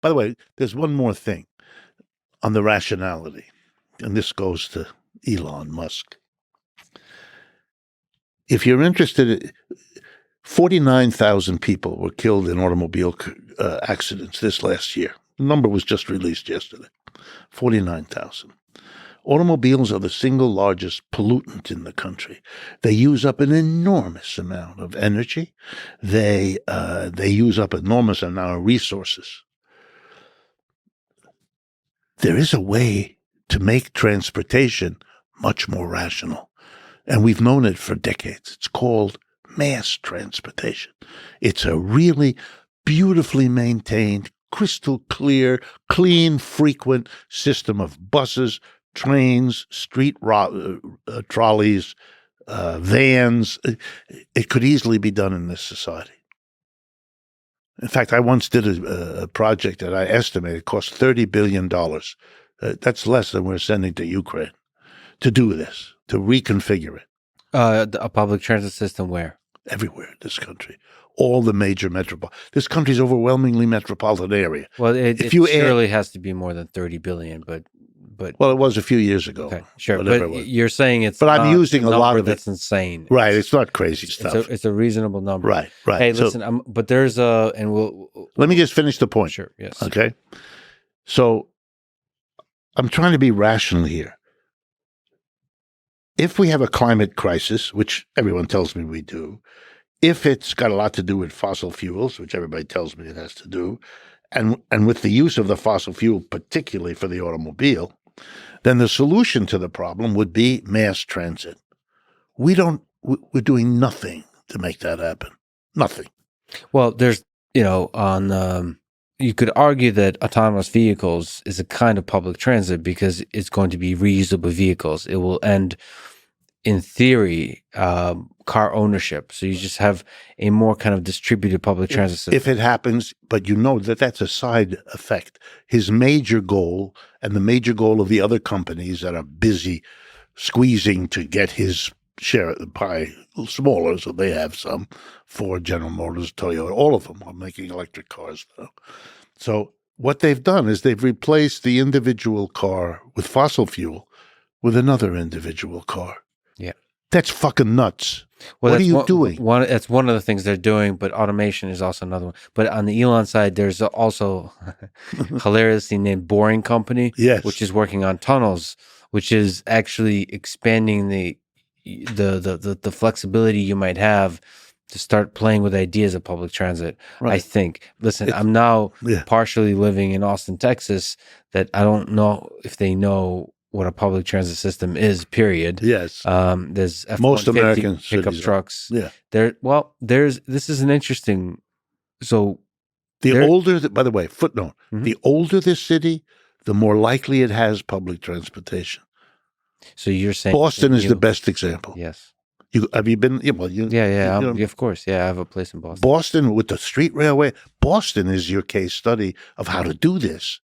By the way, there's one more thing on the rationality, and this goes to Elon Musk. If you're interested, 49,000 people were killed in automobile accidents this last year. The number was just released yesterday. 49,000. Automobiles are the single largest pollutant in the country. They use up an enormous amount of energy. They use up an enormous amount of resources. There is a way to make transportation much more rational. And we've known it for decades. It's called mass transportation. It's a really beautifully maintained, crystal clear, clean, frequent system of buses, trains, street trolleys, vans. It could easily be done in this society. In fact, I once did a project that I estimated cost $30 billion. That's less than we're sending to Ukraine to do this, to reconfigure it. A public transit system where? Everywhere in this country. All the major this country's overwhelmingly metropolitan area. Well, it surely has to be more than 30 billion, but well, it was a few years ago. Okay, sure. But you're saying it's but I'm using a lot of that's insane. Right, it's not crazy stuff. It's a reasonable number. Right. Hey, listen, but there's let me just finish the point. Sure, yes. Okay. So I'm trying to be rational here. If we have a climate crisis, which everyone tells me we do, if it's got a lot to do with fossil fuels, which everybody tells me it has to do, and with the use of the fossil fuel, particularly for the automobile, then the solution to the problem would be mass transit. We're doing nothing to make that happen. Nothing. Well, there's, you could argue that autonomous vehicles is a kind of public transit because it's going to be reusable vehicles. It will end, in theory, car ownership. So you just have a more kind of distributed public transit system. If it happens, but you know that that's a side effect. His major goal and the major goal of the other companies that are busy squeezing to get his share of the pie smaller, so they have some. Ford, General Motors, Toyota, all of them are making electric cars now. So what they've done is they've replaced the individual car with fossil fuel with another individual car. Yeah. That's fucking nuts. Well, what are you doing? That's one of the things they're doing, but automation is also another one. But on the Elon side, there's also hilariously named Boring Company, yes, which is working on tunnels, which is actually expanding the flexibility you might have to start playing with ideas of public transit. Right. I think. Listen, I'm now partially living in Austin, Texas, that I don't know if they know what a public transit system is, period. Yes. There's most American pickup trucks. Yeah. This is an interesting, so by the way, footnote, the older this city, the more likely it has public transportation. So you're saying Boston is the best example. Yes. Have you been? Yeah. Of course. Yeah, I have a place in Boston. Boston with the street railway. Boston is your case study of how to do this.